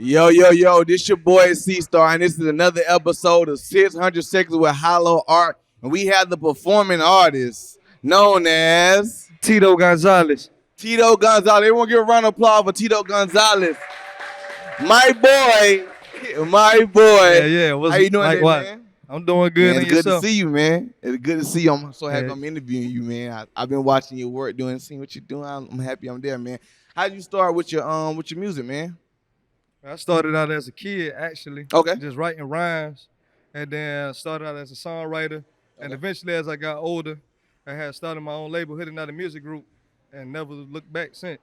Yo, yo, yo, this your boy C-Star, and this is another episode of 600 Seconds with HYLO Art. And we have the performing artist known as TEEDO Gonzalez. TEEDO Gonzalez. Everyone give a round of applause for TEEDO Gonzalez. My boy, my boy. Yeah. How you doing today, Likewise. man? I'm doing good. Man, And it's good to yourself? see you, man. It's good to see you. I'm so happy Yeah. I'm interviewing you, man. I've been watching your work, seeing what you're doing. I'm happy I'm there, man. How did you start with your music, man? I started out as a kid, actually, Okay. just writing rhymes, and then started out as a songwriter. And eventually, as I got older, I had started my own label, Hidden Out a Music Group, and never looked back since.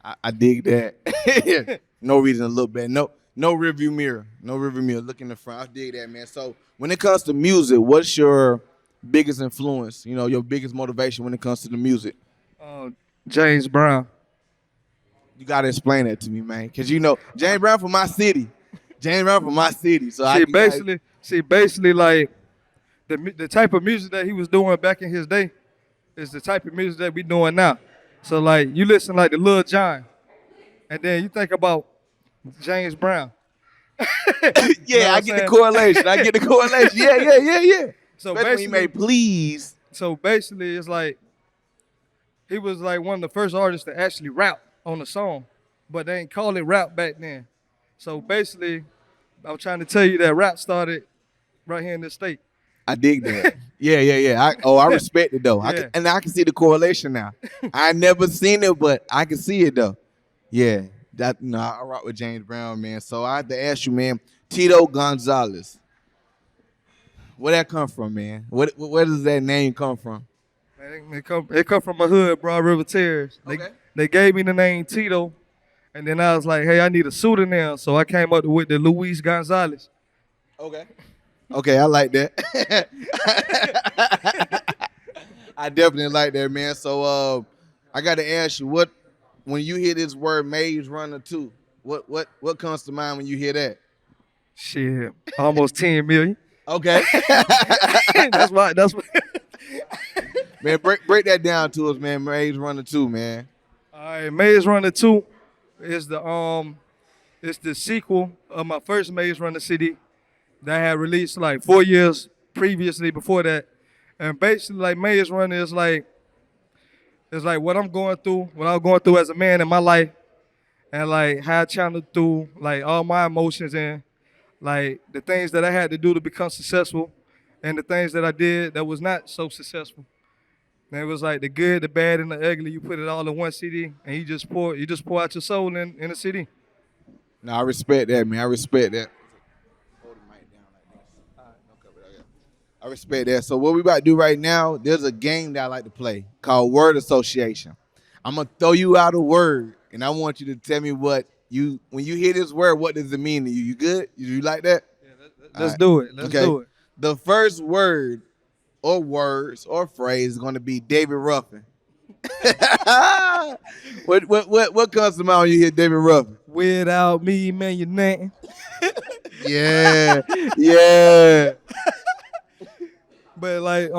I dig that. No reason to look back. No rearview mirror. No rearview mirror. Look in the front. I dig that, man. So when it comes to music, what's your biggest influence? You know, your biggest motivation when it comes to the music? James Brown. You gotta explain that to me, man. Cause you know, James Brown from my city. James Brown from my city. So Basically, like the type of music that he was doing back in his day is the type of music that we doing now. So like you listen like to Lil Jon, and then you think about James Brown. yeah, I get the correlation. I get the correlation. Yeah. So Especially when he basically, made Please. so basically, it's like he was like one of the first artists to actually rap on a song, but they ain't call it rap back then. So basically, I'm trying to tell you that rap started right here in this state. I dig that. Yeah. I respect it though. Yeah. I can see the correlation now. I never seen it, but I can see it though. Yeah, I rock with James Brown, man. So I have to ask you, man, TEEDO Gonzalez. Where that come from, man? Where does that name come from? Man, it come from my hood, Broad River Terrace. They gave me the name TEEDO, and then I was like, hey, I need a pseudonym, so I came up with the Luis Gonzalez. Okay, I like that. I definitely like that, man. So I got to ask you, when you hear this word Maze Runner 2, what comes to mind when you hear that? Shit, almost 10 million. Okay. That's why. Man, break that down to us, man. Maze Runner 2, man. All right, Maze Runner 2 is it's the sequel of my first Maze Runner CD that I had released like 4 years previously before that. And basically like Maze Runner is like what I'm going through as a man in my life, and like how I channeled through like all my emotions and like the things that I had to do to become successful and the things that I did that was not so successful. And it was like the good, the bad, and the ugly. You put it all in one CD, and you just pour out your soul in a CD. No, I respect that, man. I respect that. Hold the mic down like this. All right, no cover. Okay. I respect that. So what we about to do right now, there's a game that I like to play called Word Association. I'm gonna throw you out a word, and I want you to tell me when you hear this word, what does it mean to you? You good? You like that? Yeah, let's do it. Let's do it. The first word or words or phrase is gonna be David Ruffin. What comes to mind when you hear David Ruffin? Without me, man, you're nothing. Yeah. But like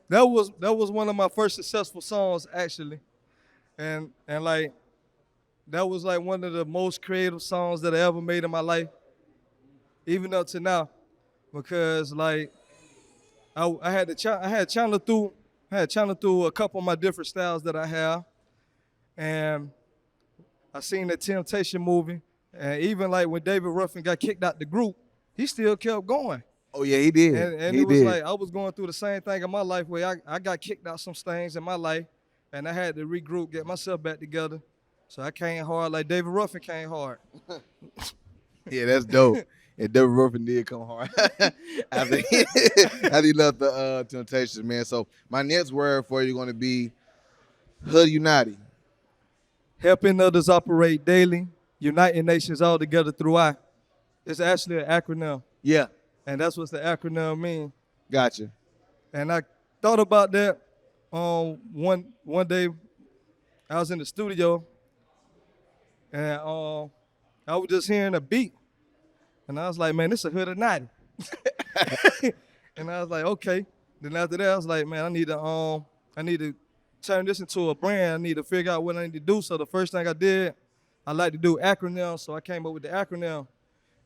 that was one of my first successful songs actually, and like that was like one of the most creative songs that I ever made in my life, even up to now, because like I had channeled through a couple of my different styles that I have, and I seen the Temptation movie, and even like when David Ruffin got kicked out the group, he still kept going. Oh yeah, he did. And he it was did. like I was going through the same thing in my life where I got kicked out some things in my life, and I had to regroup, get myself back together. So I came hard like David Ruffin came hard. Yeah, that's dope. And David Ruffin did come hard after he left the Temptations, man. So my next word for you is going to be Hood United. Helping others operate daily, uniting nations all together through I. It's actually an acronym, Yeah, and that's what the acronym means. gotcha. And I thought about that one day. I was in the studio, and I was just hearing a beat, and I was like, man, this is a Hood United. And I was like, okay. Then after that, I was like, man, I need to turn this into a brand. I need to figure out what I need to do. So the first thing I did I like to do acronyms, so I came up with the acronym.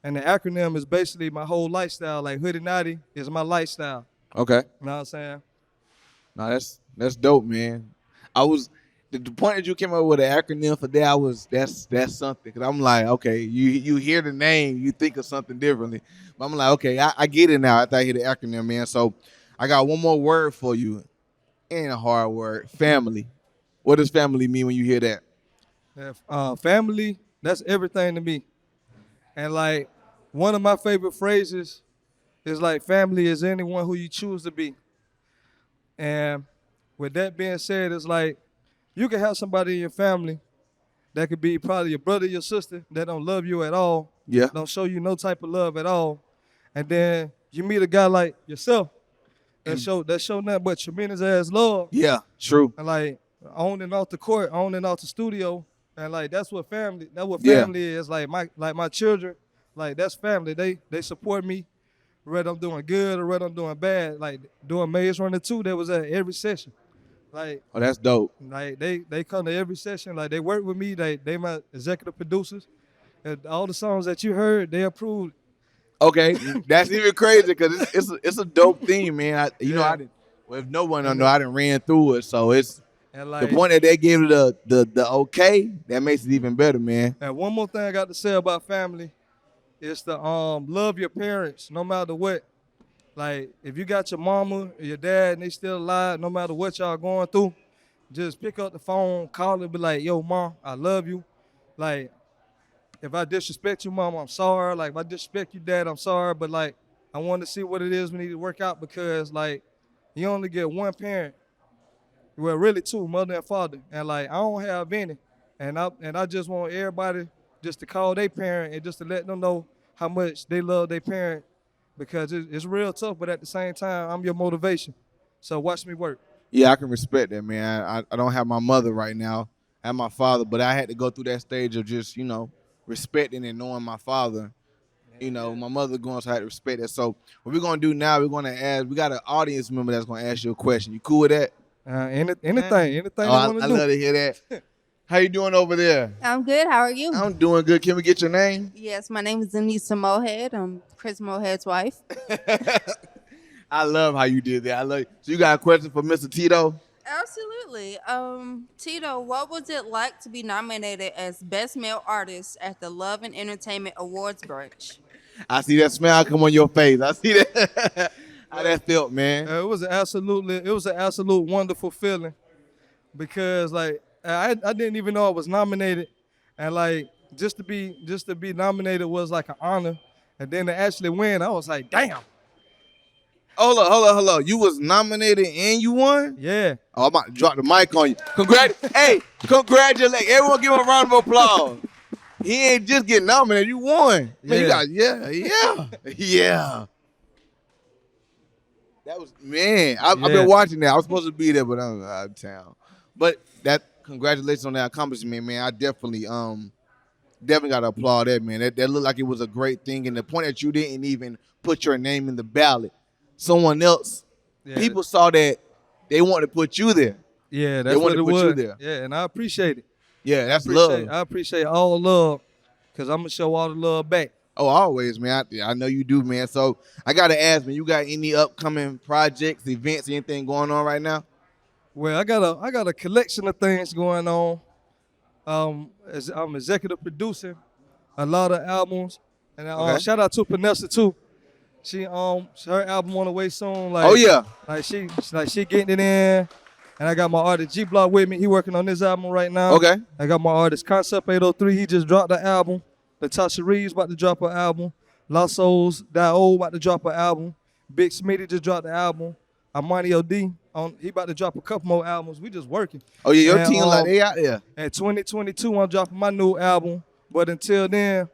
And the acronym is basically my whole lifestyle. Like Hoodie Naughty is my lifestyle. Okay. You know what I'm saying? No, that's dope, man. I was the point that you came up with an acronym for that. That's something because I'm like, okay, you hear the name, you think of something differently. But I'm like, okay, I get it now. After I hear the acronym, man. So I got one more word for you. Ain't a hard word. Family. What does family mean when you hear that? Family, that's everything to me. And like one of my favorite phrases is like family is anyone who you choose to be. And with that being said, it's like you can have somebody in your family that could be probably your brother, your sister that don't love you at all, Yeah. don't show you no type of love at all, and then you meet a guy like yourself And that show nothing but tremendous ass love, yeah, true. and like on and off the court, on and off the studio, and like that's what Yeah. family is. Like my children, like that's family. They support me whether I'm doing good or whether I'm doing bad. Like doing Maze Runner 2, they was at every session. Like Oh, that's dope. like they come to every session. Like they work with me. They my executive producers. And all the songs that you heard, they approved. Okay, that's even crazy because it's a dope theme, man. I Yeah. didn't. Well, if no one don't And know, I didn't ran through it, so it's and the like point that they gave it the okay that makes it even better, man. and one more thing I got to say about family is to love your parents no matter what. Like if you got your mama or your dad and they still alive, no matter what y'all going through, just pick up the phone, call and be like, "Yo, mom, I love you." Like if I disrespect you, mom, I'm sorry. Like if I disrespect you, dad, I'm sorry. But like I want to see what it is we need to work out because like you only get one parent. Well, really two, mother and father. And like I don't have any. And I just want everybody just to call their parent and just to let them know how much they love their parent because it's real tough, but at the same time, I'm your motivation. So watch me work. Yeah, I can respect that, man. I don't have my mother right now. I have my father, but I had to go through that stage of just respecting and knowing my father. My mother going, so I had to respect that. So what we're gonna do now? We're gonna ask. We got an audience member that's gonna ask you a question. You cool with that? Anything Oh, they want I to do. love to hear that. How you doing over there? I'm good. How are you? I'm doing good. Can we get your name? Yes, my name is Denise Mohead. I'm Chris Mohead's wife. I love how you did that. I love. So you got a question for Mr. Tito? Absolutely. Tito, what was it like to be nominated as Best Male Artist at the Love and Entertainment Awards brunch? I see that smile come on your face. I see that. How that felt, man. It was an absolute wonderful feeling because like I didn't even know I was nominated, and like just to be nominated was like an honor, and then to actually win, I was like, damn, Hold on. You was nominated and you won? yeah, Oh, I'm about to drop the mic on you. Hey, congratulate. Everyone give him a round of applause. He ain't just getting nominated. You won. Man, you got, yeah. That was, man, I've Yeah. been watching that. I was supposed to be there, but I'm out of town. But congratulations on that accomplishment, man. I definitely got to applaud that, man. That looked like it was a great thing. And the point that you didn't even put your name in the ballot, someone else, yeah, people saw that they wanted to put you there. yeah, They that's wanted what it to put you was. there. Yeah, and I appreciate it. Yeah, that's love. I appreciate all love because I'm gonna show all the love back. Oh, always, man. I know you do, man. So I got to ask, man, you got any upcoming projects, events, anything going on right now? Well, I got a collection of things going on. I'm executive producing a lot of albums, and Okay. shout out to Vanessa too. She her album on the way soon. Like, Oh, yeah. like she getting it in, and I got my artist G Block with me. He working on this album right now. Okay. I got my artist Concept 803. He just dropped the album. Latasha Reeves about to drop her album. Lost Souls Die Old about to drop her album. Big Smitty just dropped the album. Armani OD he about to drop a couple more albums. We just working. Oh, yeah, your And, team, like, they out there. In 2022, I'm dropping my new album. But until then,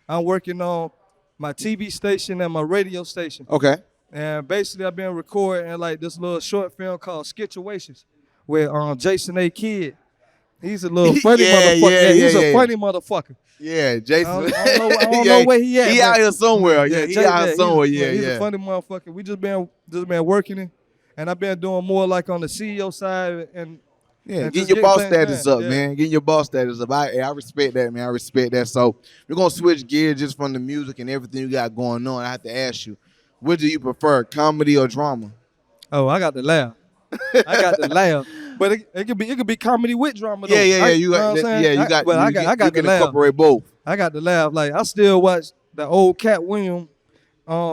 I'm working on my TV station and my radio station. Okay. And basically, I've been recording like this little short film called Skituations with Jason A. Kidd. He's a little funny motherfucker. He's a funny motherfucker. Yeah, Jason. I don't know where he at. He but- out here somewhere. Yeah, he out here somewhere. He's Yeah. a funny motherfucker. We just been working it, and I've been doing more like on the CEO side and Yeah, and getting just your get boss things status done. up, Yeah. man. Getting your boss status up. I respect that, man. I respect that. So we're gonna switch gears just from the music and everything you got going on. I have to ask you, what do you prefer, comedy or drama? Oh, I got the laugh. I got the laugh. But it could be comedy with drama Yeah, though. yeah, yeah. You You know got what I'm that, saying? yeah. You got But I got I you got the can laugh. incorporate both. I got the laugh. Like I still watch the old Cat Williams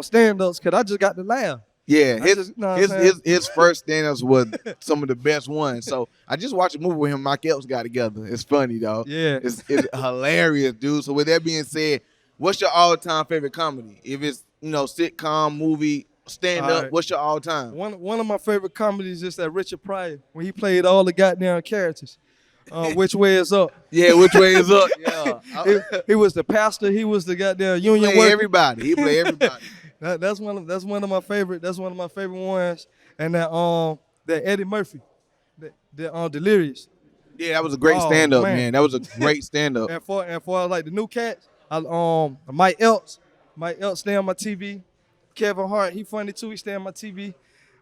stand-ups because I just got the laugh. Yeah, I his just, you know what I'm his saying? his his first stand-ups were some of the best ones. So I just watched a movie with him. Mike Epps got together. It's funny though. Yeah. It's hilarious, dude. So with that being said, what's your all-time favorite comedy? If it's sitcom, movie, All stand-up, right. what's your all-time? One of my favorite comedies is that Richard Pryor when he played all the goddamn characters. Which way is up? Yeah, which way is up? Yeah, He was the pastor. He was the goddamn he union play worker. everybody. He play everybody. That's one of my favorite. That's one of my favorite ones. And that Eddie Murphy, the Delirious. Yeah, that was a great Oh stand-up, man. man. That was a great stand-up. And for like the new cats, Mike Else stay on my TV. Kevin Hart, he funny too. He stay on my TV.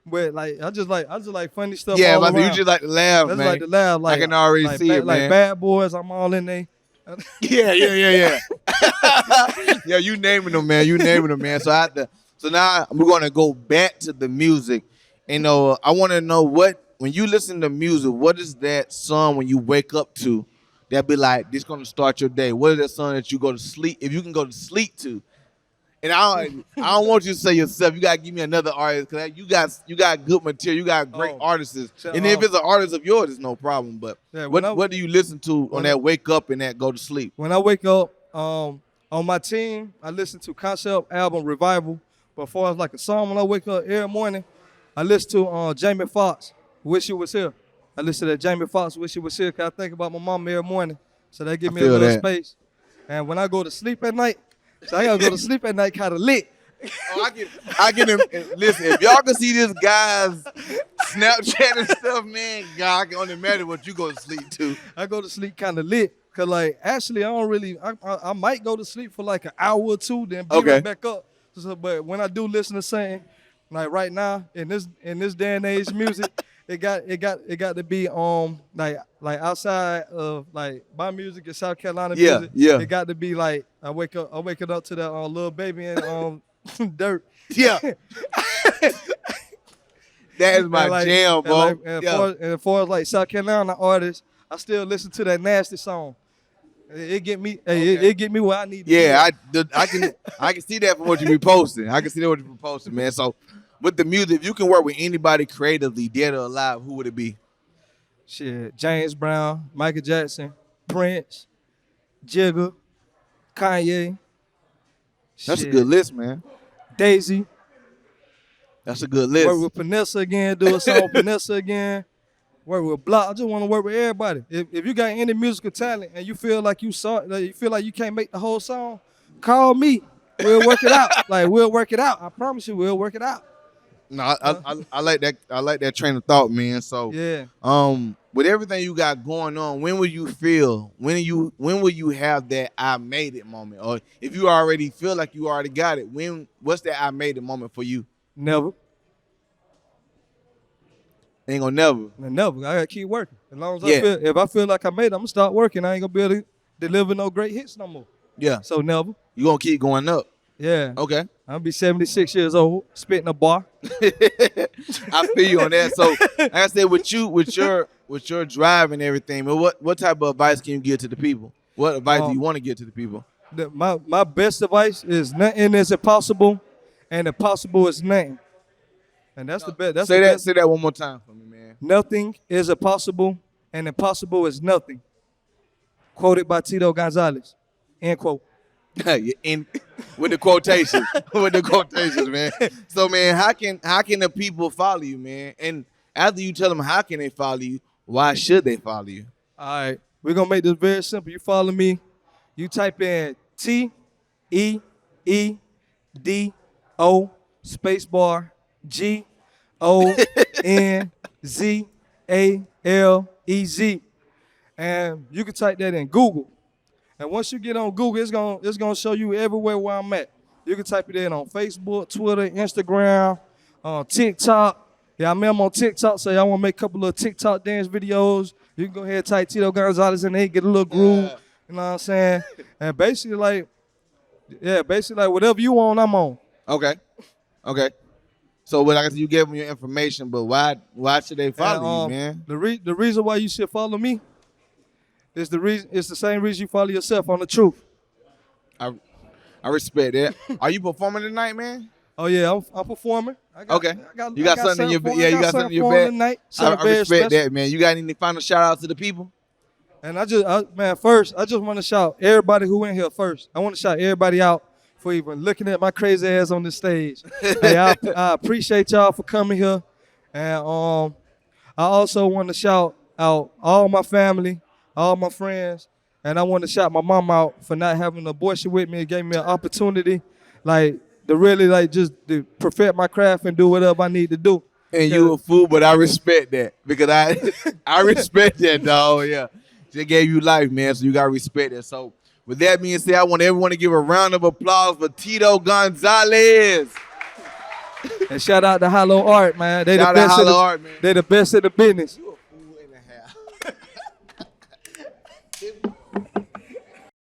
But like I just like funny stuff Yeah, all but you around. just like to laugh, I just man. like to laugh. Like I can already like see it, like man. Bad Boys, I'm all in there. Yeah. Yeah, you naming them, man. You naming them, man. So now we're gonna go back to the music. I want to know when you listen to music, what is that song when you wake up to that be like this gonna start your day? What is that song that you go to sleep if you can go to sleep to? And I don't want you to say yourself. You gotta give me another artist because you got good material. You got great artists. So, And if it's an artist of yours, it's no problem. But Yeah, what do you listen to on that wake up and that go to sleep? When I wake up, on my team, I listen to concept album Revival. But far as like a song, when I wake up every morning, I listen to Jamie Foxx, Wish You Was Here. I listen to Jamie Foxx, Wish You Was Here, because I think about my mom every morning. So they give me a feel little that. space. And when I go to sleep at night, so I gotta go to sleep at night kind of lit. Oh, I get him. Listen, if y'all can see this guy's Snapchat and stuff, man, God, I can only imagine what you go to sleep to. I go to sleep kind of lit. Cause like actually I don't really I might go to sleep for like an hour or two, then be Okay. right back up. So, but when I do listen to something, like right now in this day and age music, it got to be like outside of like my music is South Carolina Yeah, music. yeah. It got to be like I wake up to that Lil Baby and Dirt. Yeah, that is my And, like, jam, bro. And Yeah. as far as like South Carolina artists, I still listen to that Nasty song. It get me. It get me where I need to be. Yeah, I can see that from what you be posting. I can see that what you be posting, man. So with the music, if you can work with anybody creatively, dead or alive, who would it be? Shit, James Brown, Michael Jackson, Prince, Jigga, Kanye. That's Shit, a good list, man. Daisy. That's a good Work list. with Panessa again. Do a song with Panessa again. Work with Block. I just want to work with everybody. If you got any musical talent and you feel like you feel like you can't make the whole song, call me. We'll work it out. Like we'll work it out. I promise you, we'll work it out. No, I like that. I like that train of thought, man. So Yeah. with everything you got going on, when will you feel? When will you have that I made it moment? Or if you already feel like you already got it, what's that I made it moment for you? Never. Ain't gonna never. Never. I gotta keep working. As long as Yeah. if I feel like I made it, I'm gonna start working. I ain't gonna be able to deliver no great hits no more. Yeah. So never. You gonna keep going up. Yeah. Okay. I'll be 76 years old, spitting a bar. I feel you on that. So like I said, with your drive and everything, man, what type of advice can you give to the people? What advice do you want to give to the people? My best advice is nothing is impossible, and impossible is nothing. And that's the best. That's Say the that. best. Say that one more time for me, man. Nothing is impossible, and impossible is nothing. Quoted by TEEDO Gonzalez. End quote. In with the quotations, man. So, man, how can the people follow you, man? And after you tell them how can they follow you, why should they follow you? All right, we're gonna make this very simple. You follow me. You type in TEEDO spacebar GONZALEZ, and you can type that in Google. And once you get on Google, it's gonna show you everywhere where I'm at. You can type it in on Facebook, Twitter, Instagram, TikTok, Yeah, I mean, I'm on TikTok, so y'all want to make a couple of TikTok dance videos. You can go ahead and type TEEDO Gonzalez in there, get a little groove. Yeah. You know what I'm saying? And basically, like whatever you want, I'm on. Okay. Okay. So what I guess you gave them your information, but why should they follow And you, man? the reason why you should follow me is it's the same reason you follow yourself on the truth. I respect that. Are you performing tonight, man? Oh yeah, I'm performing. Okay. You got something in your bag. Yeah, you got something in your bag. tonight. I respect that, man. You got any final shout outs to the people? And first, I just want to shout everybody who in here first. I want to shout everybody out for even looking at my crazy ass on the stage. Hey, I appreciate y'all for coming here. And I also want to shout out all my family, all my friends, and I want to shout my mom out for not having an abortion with me. It gave me an opportunity, like, to really, like, just to perfect my craft and do whatever I need to do. And you a fool, but I respect that because I respect that, dog. Yeah, they gave you life, man, so you gotta respect that. So with that being said, I want everyone to give a round of applause for TEEDO Gonzalez. And shout out to HYLO Art, man. They Shout the out best HYLO Art, man. They the best in the business. You a fool and a half.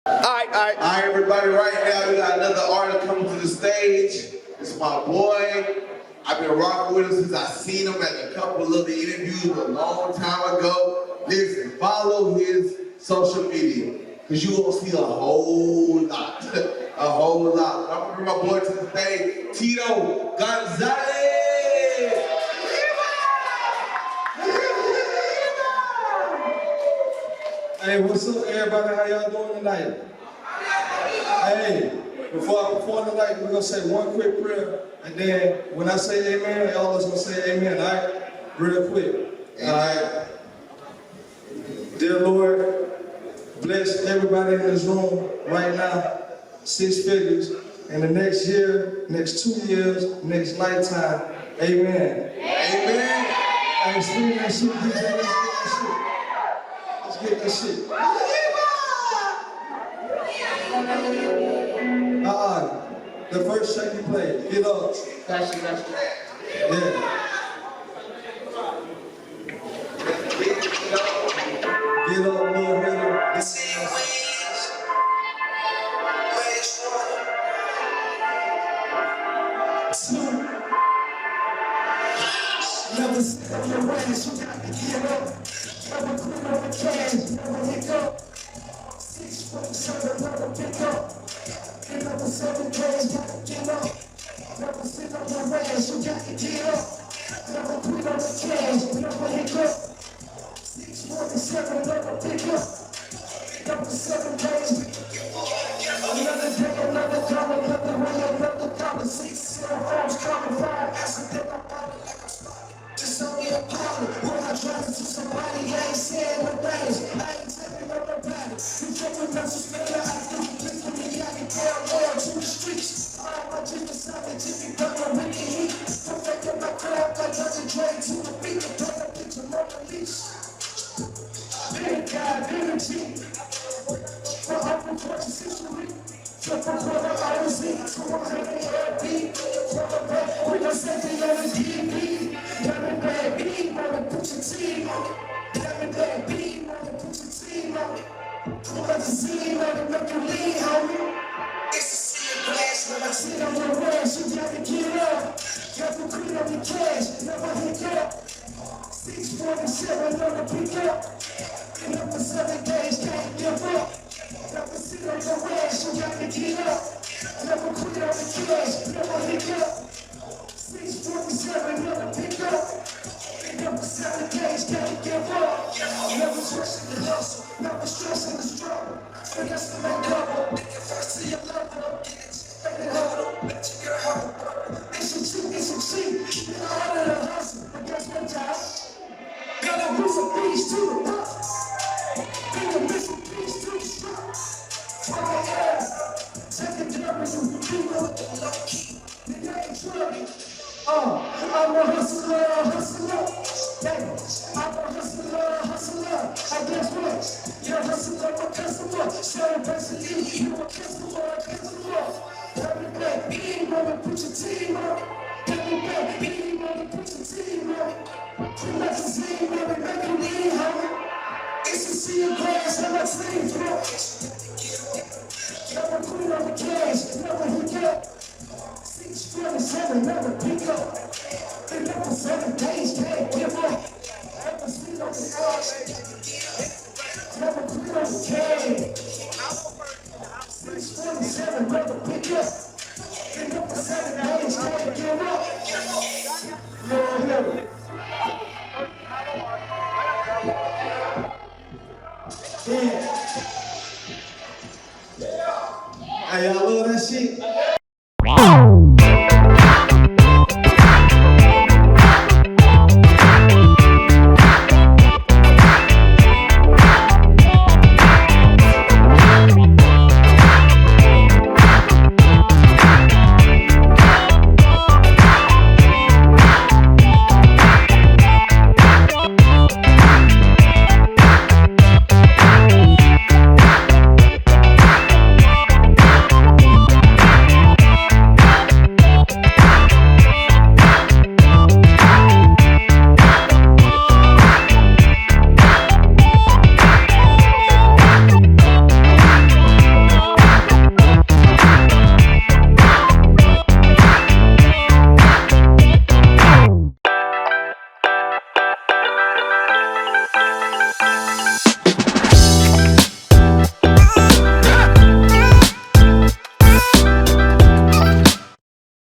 All right, everybody. Right now, we got another artist coming to the stage. It's my boy. I've been rocking with him since I seen him at a couple of the interviews a long time ago. Listen, follow his social media, because you gonna see a whole lot. A whole lot. I'm gonna bring my boy to the stage, TEEDO Gonzalez. Hey, what's up, everybody? How y'all doing tonight? Hey, before I perform tonight, we're gonna say one quick prayer, and then when I say amen, y'all is gonna say amen, all right? Real quick. All right. Dear Lord, bless everybody in this room right now, 6 figures, in the next year, next 2 years, next lifetime. Amen. Amen. Hey, spin that shit, DJ. Let's get that shit. The first track you played, Get Up. Gotcha. Yeah. Get up, little hitter. Never sit on your ways, you got to get up. Never quit on the cash, never hiccup. 6 foot 7, never pick up. Get up for 7 days, gotta get up. Never sit on your ways, you got to get up. Never quit on the cash, never hiccup. 647, never pick up. Get up for 7 days. Another day, another dollar, another way, another dollar. 6 cell phones, coming 5 accidental dollars. Just only a problem when I drive to somebody, I ain't saying no names. I ain't telling no nobody. You fucking messages, man, I do. Just for me, I can tell loyal to the streets. All my dreams are solid, Jimmy Butler, Ricky Heat. Perfecting my craft, I doesn't drag to the beat. The brother picture Mona Lisa. Big guy, big G. For open fortune century. Flip a quarter, I was in. 200 LP. We don't set the LSD. Diamond bag B, wanna put your team on it. Diamond bag B, wanna put your team on it. Pull up the scene, let it make you lean, homie. It's a scene blast, when I sit on your ass, you gotta get up. Never quit on the cash, never hit up. 647, never pick up. Been up for 7 days, can't give up. Never sit on your ass, you gotta get up. Never quit on the cash, never hit up. 647, never pick up. Pick up for 7 days, can't give up. Never stressing the hustle, never stressing the struggle. Finesse to make double, make it first to your level. Make it huddle, let your girl have a burger. It's a cheat, keep it all in the hustle. But guess what, guys? Gotta move some peace to the top. Gotta move some peace to the strap. Oh yeah, secondary, you know what the low key. Nigga ain't trying. I'm a hustler. Damn, I'm a hustler. I guess what? You're a hustler, a customer. Selling personally, you a customer. Every day, wanna put your team on. Every day, wanna put your team on. same, never make you leave, homie. It's to see your grass and my sleeves, bro. Never put on the cash, never hit up. 627, never pick up. 11 7 days, can't give up.